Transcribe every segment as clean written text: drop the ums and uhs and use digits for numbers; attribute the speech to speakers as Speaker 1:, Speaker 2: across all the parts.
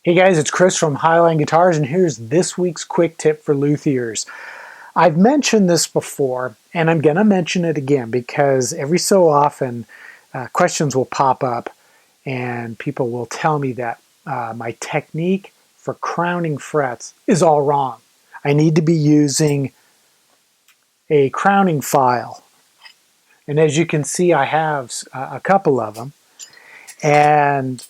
Speaker 1: Hey guys, it's Chris from Highline Guitars, and here's this week's quick tip for luthiers. I've mentioned this before, and I'm going to mention it again because every so often questions will pop up and people will tell me that my technique for crowning frets is all wrong. I need to be using a crowning file. And as you can see, I have a couple of them. And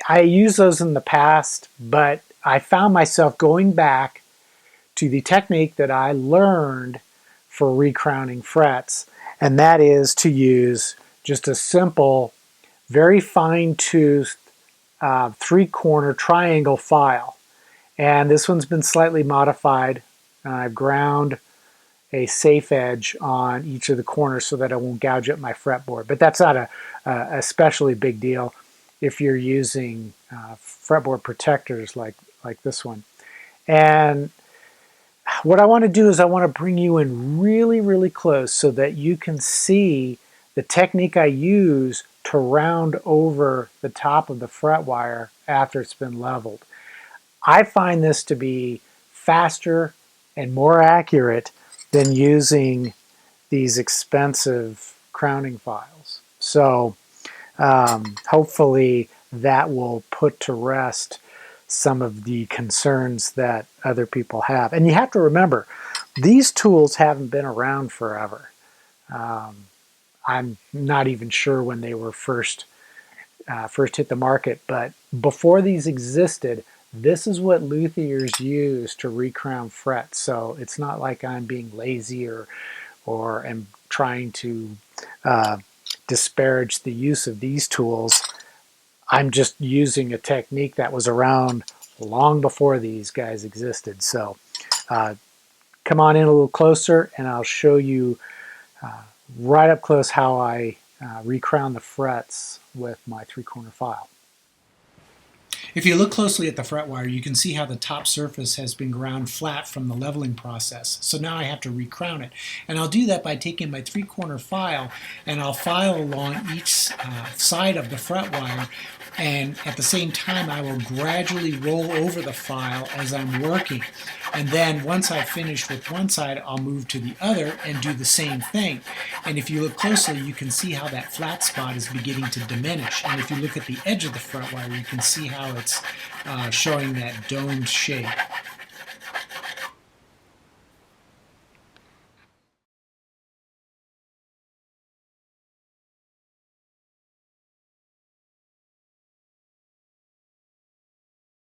Speaker 1: I used those in the past, but I found myself going back to the technique that I learned for recrowning frets, and that is to use just a simple, very fine-toothed three-corner triangle file. And this one's been slightly modified. I've ground a safe edge on each of the corners so that I won't gouge up my fretboard. But that's not a especially big deal if you're using fretboard protectors like this one. And what I want to do is I want to bring you in really, really close so that you can see the technique I use to round over the top of the fret wire after it's been leveled. I find this to be faster and more accurate than using these expensive crowning files. So hopefully that will put to rest some of the concerns that other people have. And you have to remember, these tools haven't been around forever. I'm not even sure when they were first hit the market, but before these existed, this is what luthiers use to recrown frets. So it's not like I'm being lazy or am trying to disparage the use of these tools. I'm just using a technique that was around long before these guys existed. So come on in a little closer and I'll show you right up close how I recrown the frets with my three-corner file.
Speaker 2: If you look closely at the fret wire, you can see how the top surface has been ground flat from the leveling process. So now I have to recrown it. And I'll do that by taking my three-corner file and I'll file along each side of the fret wire, and at the same time I will gradually roll over the file as I'm working. And then once I've finished with one side, I'll move to the other and do the same thing. And if you look closely, you can see how that flat spot is beginning to diminish. And if you look at the edge of the fret wire, you can see how it's showing that domed shape.